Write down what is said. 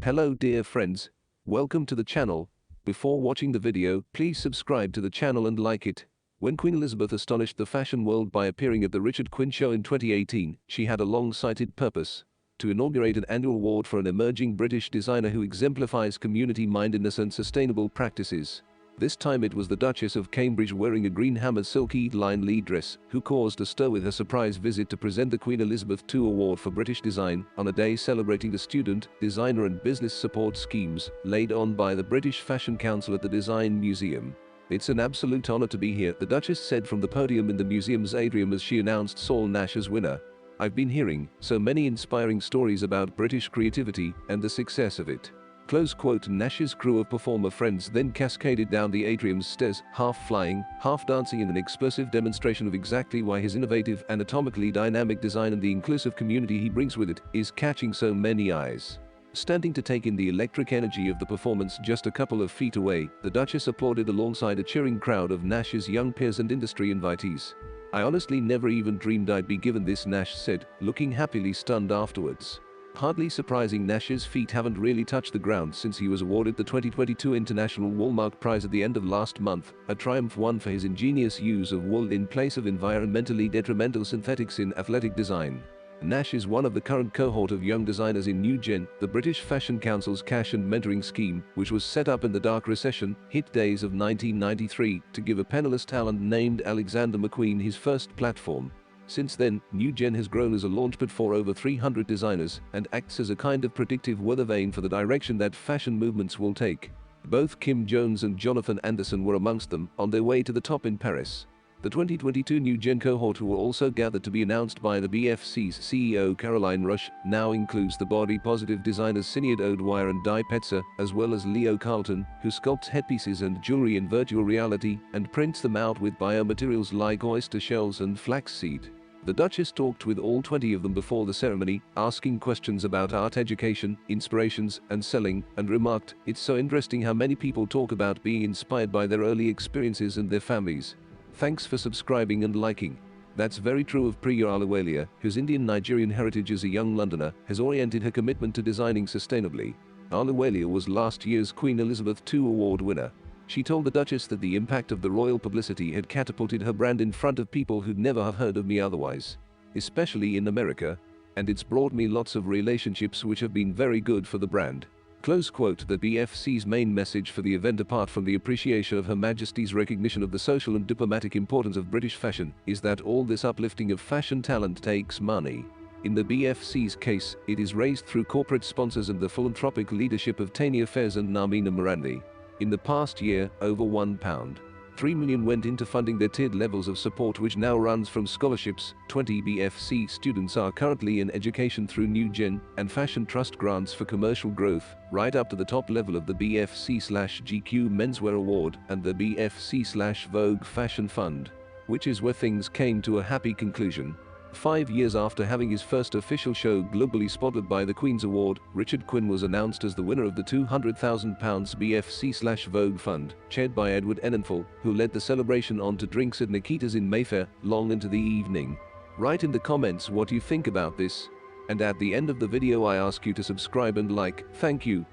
Hello dear friends, welcome to the channel. Before watching the video, please subscribe to the channel and like it. When Queen Elizabeth astonished the fashion world by appearing at the Richard Quinn show in 2018, she had a long-sighted purpose: to inaugurate an annual award for an emerging British designer who exemplifies community-mindedness and sustainable practices. This time it was the Duchess of Cambridge, wearing a green hammered silk Edeline Lee dress, who caused a stir with her surprise visit to present the Queen Elizabeth II Award for British Design on a day celebrating the student, designer and business support schemes laid on by the British Fashion Council at the Design Museum. "It's an absolute honor to be here," the Duchess said from the podium in the museum's atrium as she announced Saul Nash as winner. "I've been hearing so many inspiring stories about British creativity and the success of it." Close quote. Nash's crew of performer friends then cascaded down the atrium's stairs, half flying, half dancing, in an explosive demonstration of exactly why his innovative, anatomically dynamic design and the inclusive community he brings with it is catching so many eyes. Standing to take in the electric energy of the performance just a couple of feet away, the Duchess applauded alongside a cheering crowd of Nash's young peers and industry invitees. "I honestly never even dreamed I'd be given this," Nash said, looking happily stunned afterwards. Hardly surprising, Nash's feet haven't really touched the ground since he was awarded the 2022 International Woolmark Prize at the end of last month, a triumph won for his ingenious use of wool in place of environmentally detrimental synthetics in athletic design. Nash is one of the current cohort of young designers in New Gen, the British Fashion Council's cash and mentoring scheme, which was set up in the dark recession hit days of 1993 to give a penniless talent named Alexander McQueen his first platform. Since then, New Gen has grown as a launchpad for over 300 designers and acts as a kind of predictive weather vane for the direction that fashion movements will take. Both Kim Jones and Jonathan Anderson were amongst them, on their way to the top in Paris. The 2022 New Gen cohort, who were also gathered to be announced by the BFC's CEO Caroline Rush, now includes the body-positive designers Sinead O'Dwyer and Di Petzer, as well as Leo Carlton, who sculpts headpieces and jewelry in virtual reality and prints them out with biomaterials like oyster shells and flaxseed. The Duchess talked with all 20 of them before the ceremony, asking questions about art education, inspirations, and selling, and remarked, "It's so interesting how many people talk about being inspired by their early experiences and their families. Thanks for subscribing and liking." That's very true of Priya Ahluwalia, whose Indian-Nigerian heritage as a young Londoner has oriented her commitment to designing sustainably. Ahluwalia was last year's Queen Elizabeth II Award winner. She told the Duchess that the impact of the royal publicity had catapulted her brand in front of people who'd never have heard of me otherwise, especially in America, and it's brought me lots of relationships which have been very good for the brand. Close quote. The BFC's main message for the event, apart from the appreciation of Her Majesty's recognition of the social and diplomatic importance of British fashion, is that all this uplifting of fashion talent takes money. In the BFC's case, it is raised through corporate sponsors and the philanthropic leadership of Tania Fairs and Namina Morandi. In the past year, over £1.3 million went into funding their tiered levels of support, which now runs from scholarships. 20 BFC students are currently in education through New Gen and Fashion Trust grants for commercial growth, right up to the top level of the BFC/GQ Menswear Award and the BFC/Vogue Fashion Fund, which is where things came to a happy conclusion. 5 years after having his first official show globally spotted by the Queen's Award, Richard Quinn was announced as the winner of the £200,000 BFC/Vogue Fund, chaired by Edward Enninful, who led the celebration on to drinks at Nikita's in Mayfair, long into the evening. Write in the comments what you think about this. And at the end of the video I ask you to subscribe and like. Thank you.